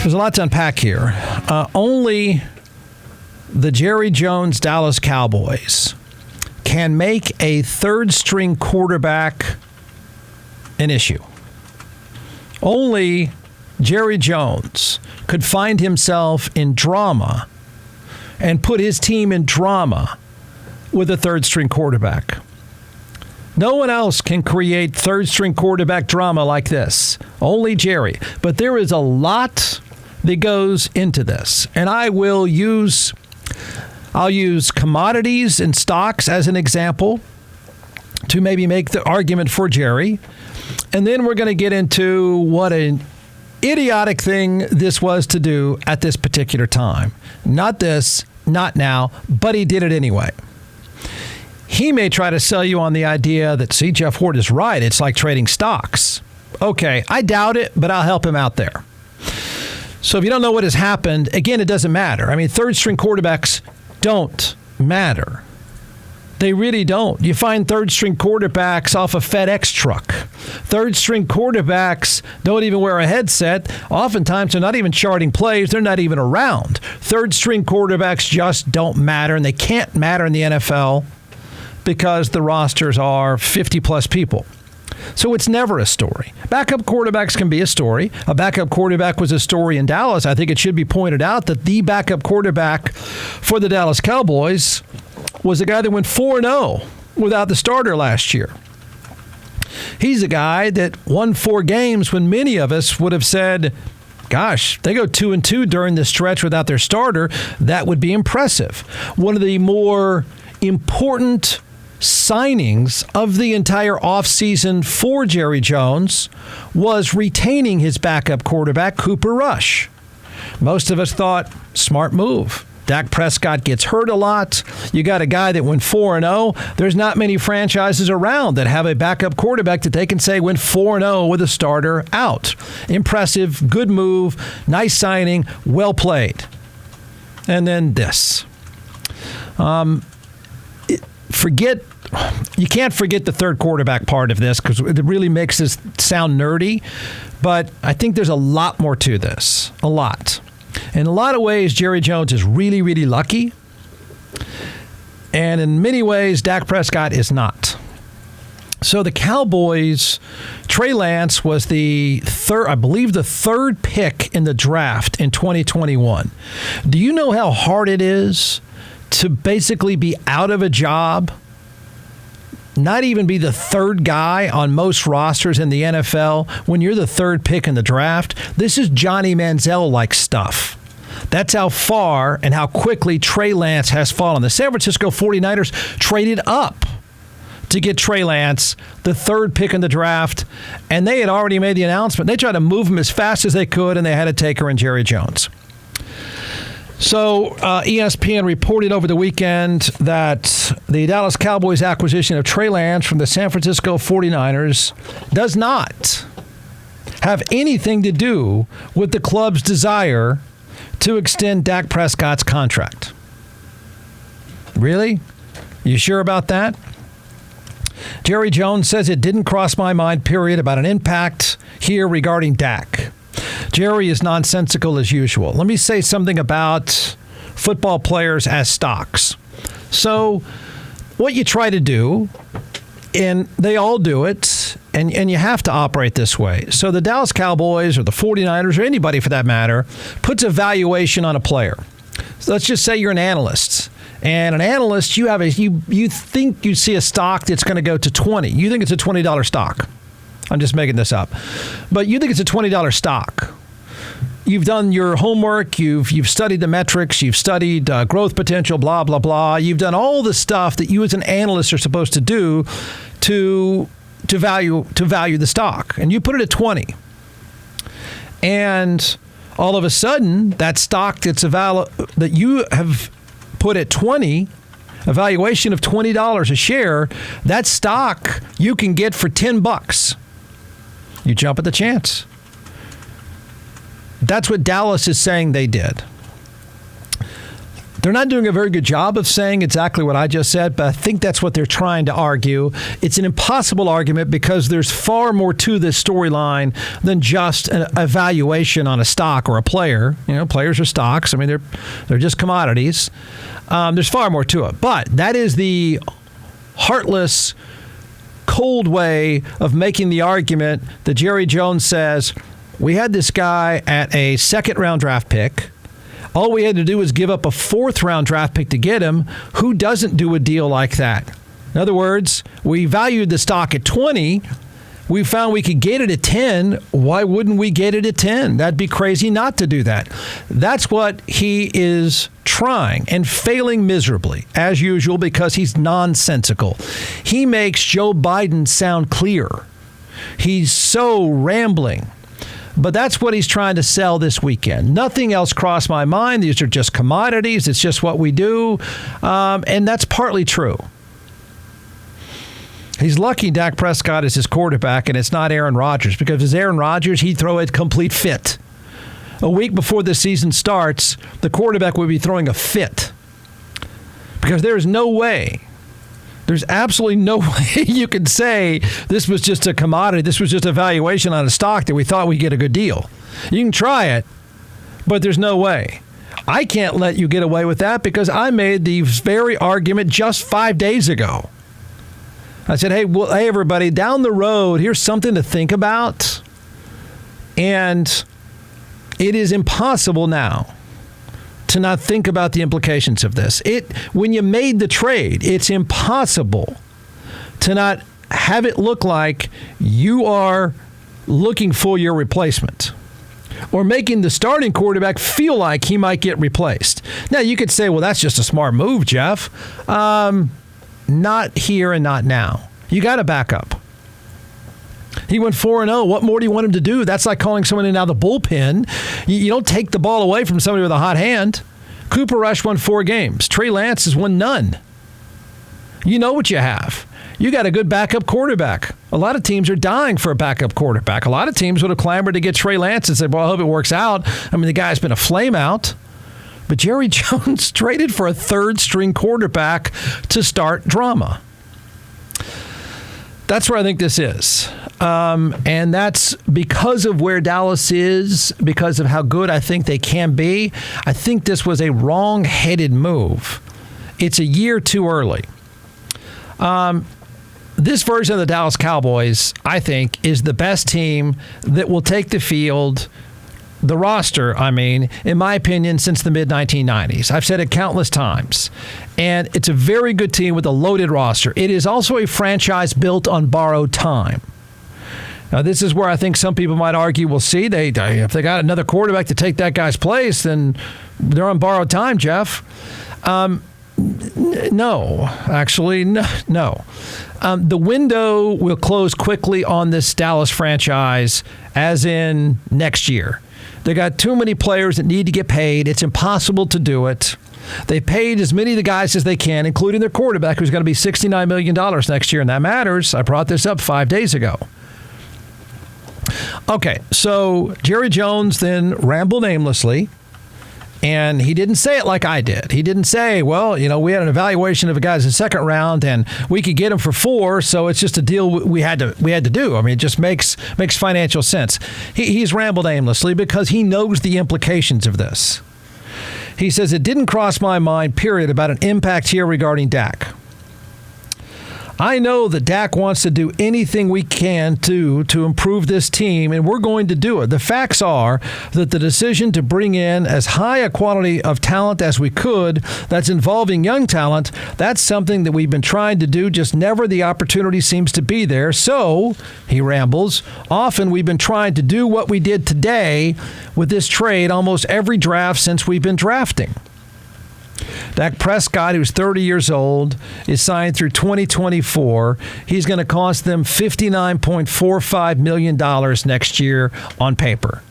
There's a lot to unpack here. Only the Jerry Jones Dallas Cowboys can make a third-string quarterback an issue. Only Jerry Jones could find himself in drama and put his team in drama with a third-string quarterback. No one else can create third-string quarterback drama like this. Only Jerry. But there is a lot that goes into this. And I'll use commodities and stocks as an example to maybe make the argument for Jerry. And then we're going to get into what an idiotic thing this was to do at this particular time. Not this, not now, but he did it anyway. He may try to sell you on the idea that, see, Jeff Ward is right. It's like trading stocks. Okay, I doubt it, but I'll help him out there. So if you don't know what has happened, again, it doesn't matter. I mean, third-string quarterbacks don't matter. They really don't. You find third-string quarterbacks off a FedEx truck. Third-string quarterbacks don't even wear a headset. Oftentimes, they're not even charting plays. They're not even around. Third-string quarterbacks just don't matter, and they can't matter in the NFL because the rosters are 50-plus people. So it's never a story. Backup quarterbacks can be a story. A backup quarterback was a story in Dallas. I think it should be pointed out that the backup quarterback for the Dallas Cowboys was a guy that went 4-0 without the starter last year. He's a guy that won 4 games when many of us would have said, gosh, they go 2-2 during the stretch without their starter. That would be impressive. One of the more important signings of the entire offseason for Jerry Jones was retaining his backup quarterback, Cooper Rush. Most of us thought, smart move. Dak Prescott gets hurt a lot. You got a guy that went 4-0. There's not many franchises around that have a backup quarterback that they can say went 4-0 with a starter out. Impressive, good move, nice signing, well played. And then this. You can't forget the third quarterback part of this because it really makes this sound nerdy, but I think there's a lot more to this, a lot. In a lot of ways, Jerry Jones is really, really lucky, and in many ways, Dak Prescott is not. So the Cowboys, Trey Lance was the third pick in the draft in 2021. Do you know how hard it is to basically be out of a job, not even be the third guy on most rosters in the NFL when you're the third pick in the draft? This is Johnny Manziel-like stuff. That's how far and how quickly Trey Lance has fallen. The San Francisco 49ers traded up to get Trey Lance, the third pick in the draft, and they had already made the announcement. They tried to move him as fast as they could, and they had a taker in Jerry Jones. So ESPN reported over the weekend that the Dallas Cowboys acquisition of Trey Lance from the San Francisco 49ers does not have anything to do with the club's desire to extend Dak Prescott's contract. Really? You sure about that? Jerry Jones says it didn't cross my mind, period, about an impact here regarding Dak. Jerry is nonsensical as usual. Let me say something about football players as stocks. So what you try to do, and they all do it, and you have to operate this way. So the Dallas Cowboys or the 49ers or anybody for that matter puts a valuation on a player. So let's just say you're an analyst. And an analyst, you think you see a stock that's going to go to 20. You think it's a $20 stock. I'm just making this up. But you think it's a $20 stock. You've done your homework. You've studied the metrics. You've studied growth potential, blah, blah, blah. You've done all the stuff that you as an analyst are supposed to do to value the stock. And you put it at 20. And all of a sudden, that stock that you have put at 20, a valuation of $20 a share, that stock you can get for $10. You jump at the chance. That's what Dallas is saying they did. They're not doing a very good job of saying exactly what I just said, but I think that's what they're trying to argue. It's an impossible argument because there's far more to this storyline than just an evaluation on a stock or a player. Players are stocks. I mean, they're just commodities. There's far more to it. But that is the heartless, cold way of making the argument that Jerry Jones says, we had this guy at a second-round draft pick. All we had to do was give up a fourth-round draft pick to get him. Who doesn't do a deal like that? In other words, we valued the stock at 20. We found we could get it at 10. Why wouldn't we get it at 10? That'd be crazy not to do that. That's what he is trying and failing miserably, as usual, because he's nonsensical. He makes Joe Biden sound clear. He's so rambling. But that's what he's trying to sell this weekend. Nothing else crossed my mind. These are just commodities. It's just what we do. And that's partly true. He's lucky Dak Prescott is his quarterback and it's not Aaron Rodgers, because if it's Aaron Rodgers, he'd throw a complete fit. A week before the season starts, the quarterback would be throwing a fit. Because there's no way. There's absolutely no way you can say this was just a commodity. This was just a valuation on a stock that we thought we'd get a good deal. You can try it, but there's no way. I can't let you get away with that because I made the very argument just 5 days ago. I said, hey, everybody, down the road, here's something to think about. And it is impossible now to not think about the implications of this. When you made the trade, it's impossible to not have it look like you are looking for your replacement or making the starting quarterback feel like he might get replaced. Now, you could say, well, that's just a smart move, Jeff. Not here and not now. You got to back up. He went 4-0. What more do you want him to do? That's like calling someone in out of the bullpen. You don't take the ball away from somebody with a hot hand. Cooper Rush won 4 games. Trey Lance has won none. You know what you have. You got a good backup quarterback. A lot of teams are dying for a backup quarterback. A lot of teams would have clamored to get Trey Lance and said, well, I hope it works out. I mean, the guy's been a flame out. But Jerry Jones traded for a third-string quarterback to start drama. That's where I think this is. And that's because of where Dallas is, because of how good I think they can be. I think this was a wrong-headed move. It's a year too early. This version of the Dallas Cowboys, I think, is the best team that will take the field, the roster, in my opinion, since the mid-1990s. I've said it countless times. And it's a very good team with a loaded roster. It is also a franchise built on borrowed time. Now, this is where I think some people might argue, well, see, if they got another quarterback to take that guy's place, then they're on borrowed time, Jeff. No, actually, no. The window will close quickly on this Dallas franchise, as in next year. They got too many players that need to get paid. It's impossible to do it. They paid as many of the guys as they can, including their quarterback, who's going to be $69 million next year, and that matters. I brought this up 5 days ago. Okay, so Jerry Jones then rambled aimlessly, and he didn't say it like I did. He didn't say, well, we had an evaluation of a guy's in the second round, and we could get him for 4, so it's just a deal we had to do. It just makes financial sense. He's rambled aimlessly because he knows the implications of this. He says, it didn't cross my mind, period, about an impact here regarding Dak. I know that Dak wants to do anything we can to improve this team, and we're going to do it. The facts are that the decision to bring in as high a quality of talent as we could, that's involving young talent, that's something that we've been trying to do, just never the opportunity seems to be there. So, he rambles, often we've been trying to do what we did today with this trade almost every draft since we've been drafting. Dak Prescott, who's 30 years old, is signed through 2024. He's going to cost them $59.45 million next year on paper.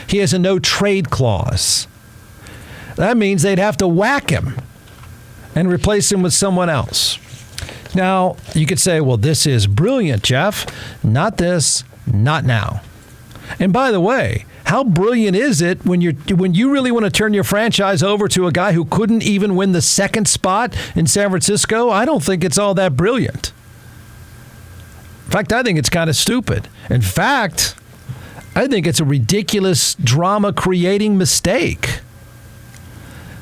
He has a no-trade clause. That means they'd have to whack him and replace him with someone else. Now, you could say, well, this is brilliant, Jeff. Not this, not now. And by the way, how brilliant is it when you really want to turn your franchise over to a guy who couldn't even win the second spot in San Francisco? I don't think it's all that brilliant. In fact, I think it's kind of stupid. In fact, I think it's a ridiculous drama-creating mistake.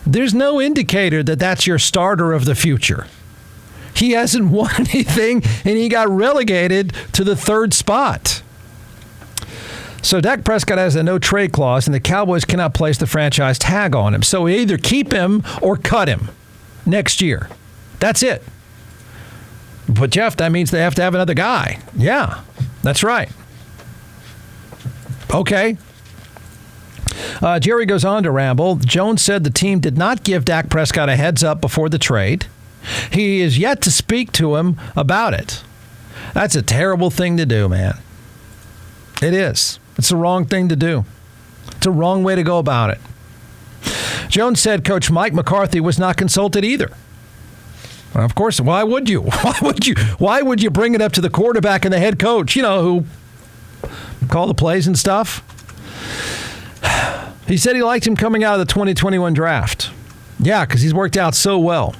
There's no indicator that that's your starter of the future. He hasn't won anything, and he got relegated to the third spot. So Dak Prescott has a no-trade clause, and the Cowboys cannot place the franchise tag on him. So we either keep him or cut him next year. That's it. But, Jeff, that means they have to have another guy. Yeah, that's right. Okay. Jerry goes on to ramble. Jones said the team did not give Dak Prescott a heads up before the trade. He is yet to speak to him about it. That's a terrible thing to do, man. It is. It's the wrong thing to do. It's a wrong way to go about it. Jones said Coach Mike McCarthy was not consulted either. Well, of course, why would you? Why would you bring it up to the quarterback and the head coach, who call the plays and stuff? He said he liked him coming out of the 2021 draft. Yeah, because he's worked out so well.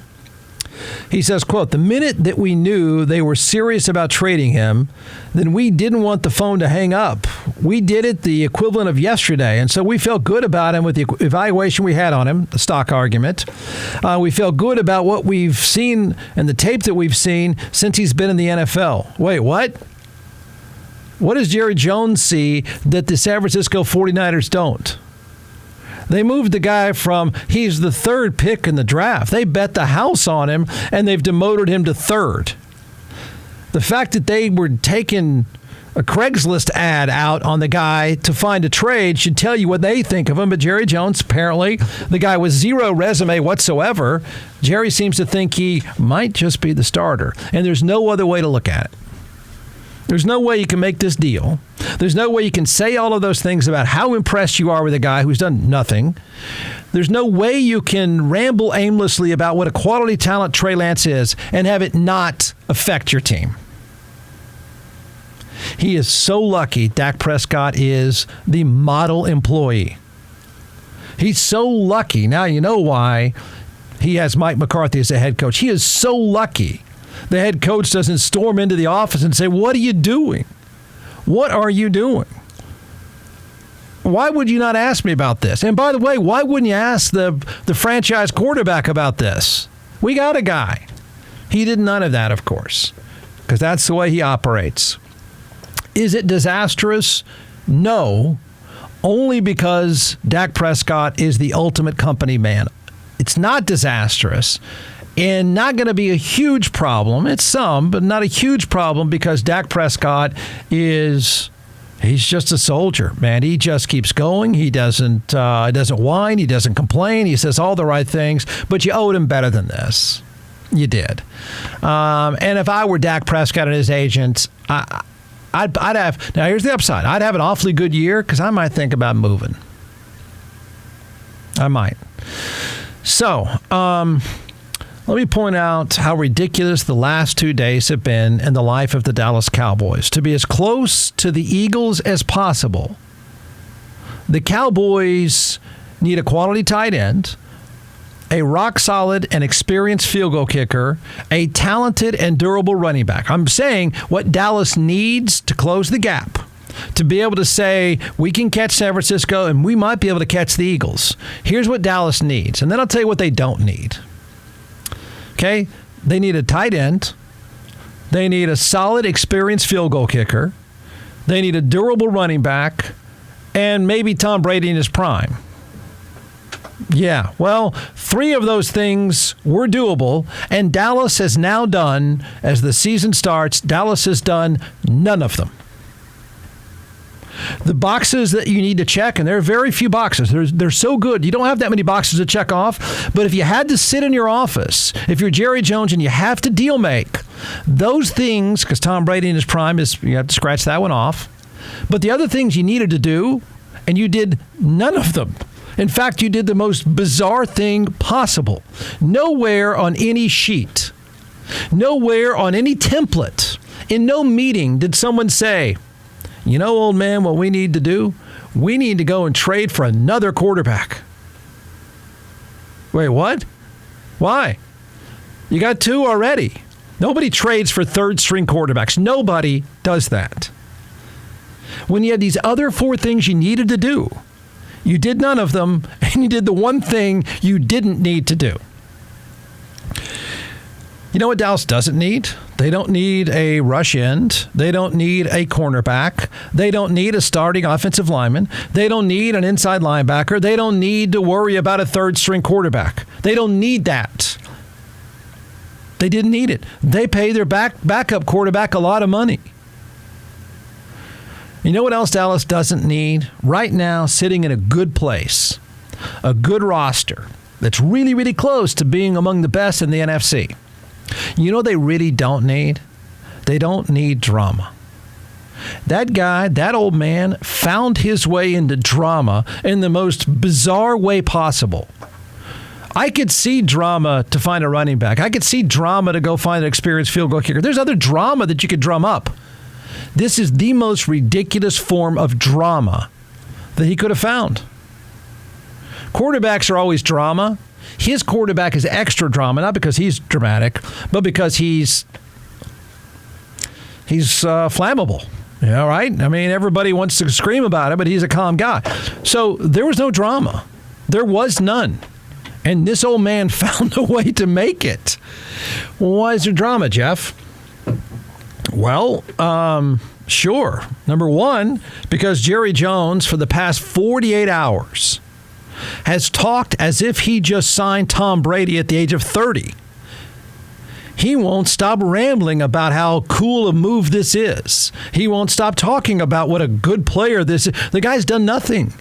He says, quote, the minute that we knew they were serious about trading him, then we didn't want the phone to hang up. We did it the equivalent of yesterday, and so we felt good about him with the evaluation we had on him, the stock argument. We felt good about what we've seen and the tape that we've seen since he's been in the NFL. Wait, what? What does Jerry Jones see that the San Francisco 49ers don't? They moved the guy from, he's the third pick in the draft. They bet the house on him, and they've demoted him to third. The fact that they were taking a Craigslist ad out on the guy to find a trade should tell you what they think of him. But Jerry Jones, apparently, the guy with zero resume whatsoever, Jerry seems to think he might just be the starter. And there's no other way to look at it. There's no way you can make this deal. There's no way you can say all of those things about how impressed you are with a guy who's done nothing. There's no way you can ramble aimlessly about what a quality talent Trey Lance is and have it not affect your team. He is so lucky Dak Prescott is the model employee. He's so lucky. Now you know why he has Mike McCarthy as the head coach. He is so lucky the head coach doesn't storm into the office and say, what are you doing? What are you doing? Why would you not ask me about this? And by the way, why wouldn't you ask the franchise quarterback about this? We got a guy. He did none of that, of course, because that's the way he operates. Is it disastrous? No, only because Dak Prescott is the ultimate company man. It's not disastrous. And not going to be a huge problem. It's some, but not a huge problem because Dak Prescott he's just a soldier, man. He just keeps going. He doesn't whine. He doesn't complain. He says all the right things, but you owed him better than this. You did. And if I were Dak Prescott and his agents, I'd have, now here's the upside. I'd have an awfully good year because I might think about moving. I might. So, let me point out how ridiculous the last 2 days have been in the life of the Dallas Cowboys. To be as close to the Eagles as possible, the Cowboys need a quality tight end, a rock-solid and experienced field goal kicker, a talented and durable running back. I'm saying what Dallas needs to close the gap, to be able to say, we can catch San Francisco and we might be able to catch the Eagles. Here's what Dallas needs, and then I'll tell you what they don't need. Okay, they need a tight end. They need a solid, experienced field goal kicker. They need a durable running back, and maybe Tom Brady in his prime. Yeah, well, 3 of those things were doable, and Dallas has now done, as the season starts, Dallas has done none of them. The boxes that you need to check, and there are very few boxes. They're so good. You don't have that many boxes to check off. But if you had to sit in your office, if you're Jerry Jones and you have to deal make, those things, because Tom Brady in his prime you have to scratch that one off. But the other things you needed to do, and you did none of them. In fact, you did the most bizarre thing possible. Nowhere on any sheet, nowhere on any template, in no meeting did someone say, You know, old man, what we need to do? We need to go and trade for another quarterback. Wait, what? Why? You got 2 already. Nobody trades for third-string quarterbacks. Nobody does that. When you had these other 4 things you needed to do, you did none of them, and you did the one thing you didn't need to do. You know what Dallas doesn't need? They don't need a rush end. They don't need a cornerback. They don't need a starting offensive lineman. They don't need an inside linebacker. They don't need to worry about a third-string quarterback. They don't need that. They didn't need it. They pay their backup quarterback a lot of money. You know what else Dallas doesn't need? Right now, sitting in a good place, a good roster that's really, really close to being among the best in the NFC. You know they really don't need? They don't need drama. That guy, that old man, found his way into drama in the most bizarre way possible. I could see drama to find a running back. I could see drama to go find an experienced field goal kicker. There's other drama that you could drum up. This is the most ridiculous form of drama that he could have found. Quarterbacks are always drama. His quarterback is extra drama, not because he's dramatic, but because he's flammable. Yeah, right? I mean, everybody wants to scream about it, but he's a calm guy. So there was no drama. There was none. And this old man found a way to make it. Why is there drama, Jeff? Well, sure. Number one, because Jerry Jones, for the past 48 hours, has talked as if he just signed Tom Brady at the age of 30. He won't stop rambling about how cool a move this is. He won't stop talking about what a good player this is. The guy's done nothing.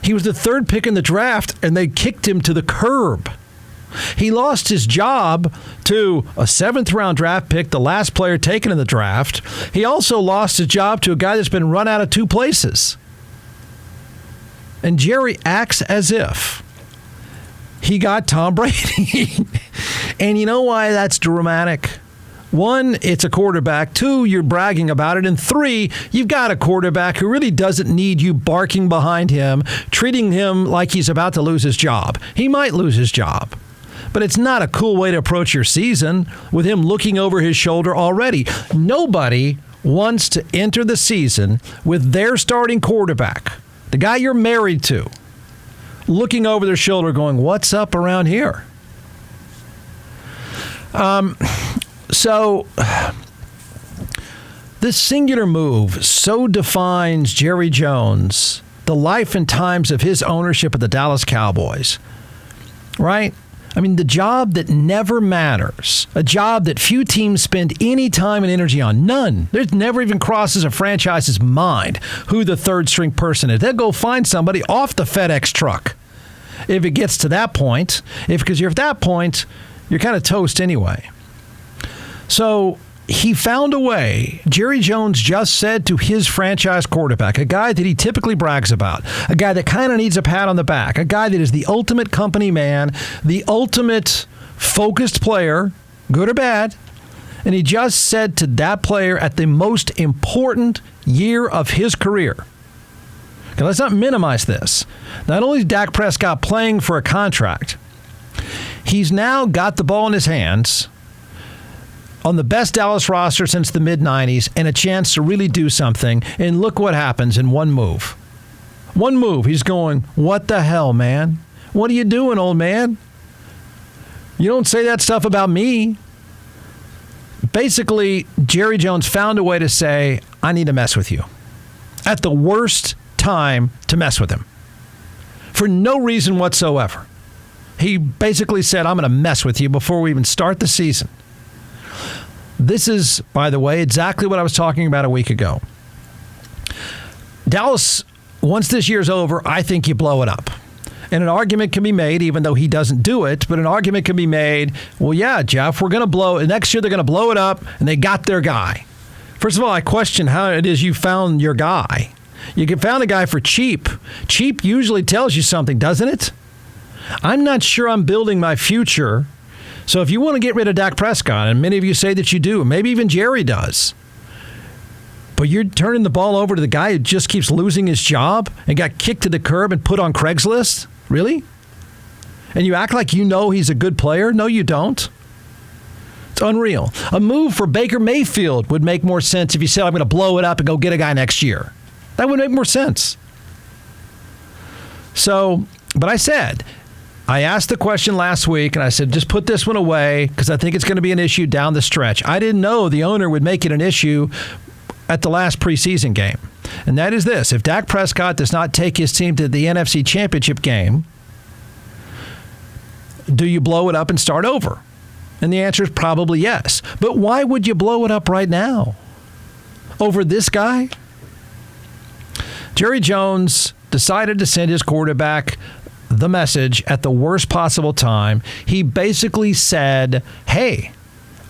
He was the 3rd pick in the draft, and they kicked him to the curb. He lost his job to a 7th-round draft pick, the last player taken in the draft. He also lost his job to a guy that's been run out of 2 places. And Jerry acts as if he got Tom Brady. And you know why that's dramatic? 1, it's a quarterback. 2, you're bragging about it. And 3, you've got a quarterback who really doesn't need you barking behind him, treating him like he's about to lose his job. He might lose his job. But it's not a cool way to approach your season with him looking over his shoulder already. Nobody wants to enter the season with their starting quarterback, the guy you're married to, looking over their shoulder going, what's up around here? So this singular move so defines Jerry Jones, the life and times of his ownership of the Dallas Cowboys, right? I mean, the job that never matters, a job that few teams spend any time and energy on, none. There's never even crosses a franchise's mind who the 3rd-string person is. They'll go find somebody off the FedEx truck if it gets to that point, because you're at that point, you're kind of toast anyway. So he found a way. Jerry Jones just said to his franchise quarterback, a guy that he typically brags about, a guy that kind of needs a pat on the back, a guy that is the ultimate company man, the ultimate focused player, good or bad, and he just said to that player at the most important year of his career, okay, let's not minimize this. Not only is Dak Prescott playing for a contract, he's now got the ball in his hands on the best Dallas roster since the mid-'90s and a chance to really do something. And look what happens in one move. One move. He's going, what the hell, man? What are you doing, old man? You don't say that stuff about me. Basically, Jerry Jones found a way to say, I need to mess with you. At the worst time to mess with him. For no reason whatsoever. He basically said, I'm going to mess with you before we even start the season. This is, by the way, exactly what I was talking about a week ago. Dallas, once this year's over, I think you blow it up. And an argument can be made, even though he doesn't do it, but an argument can be made, well, yeah, Jeff, we're going to blow it. Next year they're going to blow it up, and they got their guy. First of all, I question how it is you found your guy. You found a guy for cheap. Cheap usually tells you something, doesn't it? I'm not sure I'm building my future. So if you want to get rid of Dak Prescott, and many of you say that you do, maybe even Jerry does, But you're turning the ball over to the guy who just keeps losing his job and got kicked to the curb and put on Craigslist? Really? And you act like you know he's a good player? No, you don't. It's unreal. A move for Baker Mayfield would make more sense if you said, I'm going to blow it up and go get a guy next year. That would make more sense. So, but I asked the question last week, and I said, just put this one away because I think it's going to be an issue down the stretch. I didn't know the owner would make it an issue at the last preseason game. And that is this. If Dak Prescott does not take his team to the NFC Championship game, do you blow it up and start over? And the answer is probably yes. But why would you blow it up right now? Over this guy? Jerry Jones decided to send his quarterback the message at the worst possible time. He basically said, hey,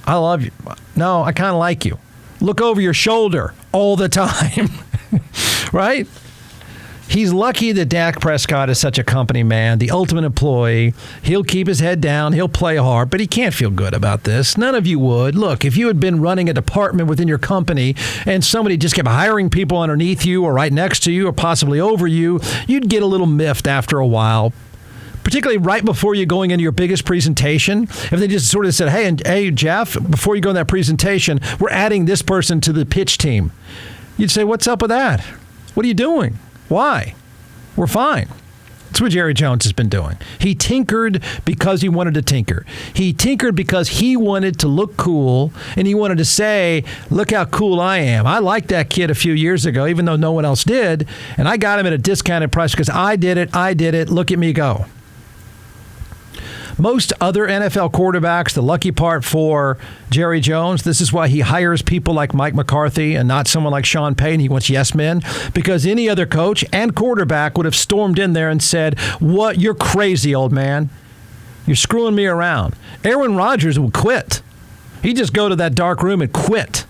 I love you. No, I kind of like you. Look over your shoulder all the time. Right? He's lucky that Dak Prescott is such a company man, the ultimate employee. He'll keep his head down. He'll play hard, but he can't feel good about this. None of you would. Look, if you had been running a department within your company and somebody just kept hiring people underneath you or right next to you or possibly over you, you'd get a little miffed after a while. Particularly right before you're going into your biggest presentation. If they just sort of said, hey, Jeff, before you go in that presentation, we're adding this person to the pitch team. You'd say, what's up with that? What are you doing? Why? We're fine. That's what Jerry Jones has been doing. He tinkered because he wanted to tinker. He tinkered because he wanted to look cool, and he wanted to say, look how cool I am. I liked that kid a few years ago, even though no one else did, and I got him at a discounted price because I did it, look at me go. Most other NFL quarterbacks, the lucky part for Jerry Jones, this is why he hires people like Mike McCarthy and not someone like Sean Payton. He wants yes men, because any other coach and quarterback would have stormed in there and said, what? You're crazy, old man. You're screwing me around. Aaron Rodgers would quit. He'd just go to that dark room and quit.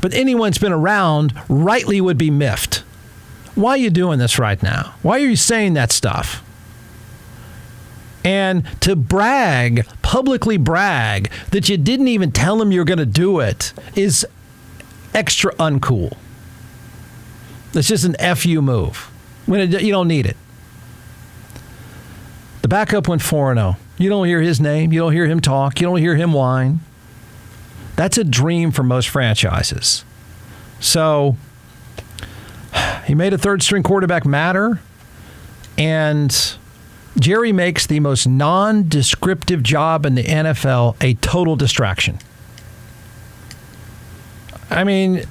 But anyone that's been around rightly would be miffed. Why are you doing this right now? Why are you saying that stuff? And to brag, publicly brag, that you didn't even tell him you're going to do it is extra uncool. It's just an FU move. When you don't need it. The backup went 4-0. You don't hear his name. You don't hear him talk. You don't hear him whine. That's a dream for most franchises. So he made a third-string quarterback matter, and Jerry makes the most non-descriptive job in the NFL a total distraction. I mean,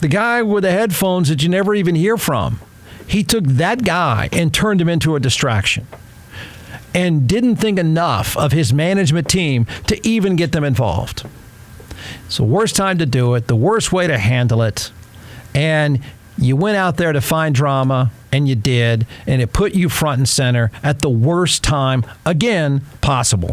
the guy with the headphones that you never even hear from, he took that guy and turned him into a distraction and didn't think enough of his management team to even get them involved. It's the worst time to do it, the worst way to handle it, and you went out there to find drama, and you did, and it put you front and center at the worst time, again, possible.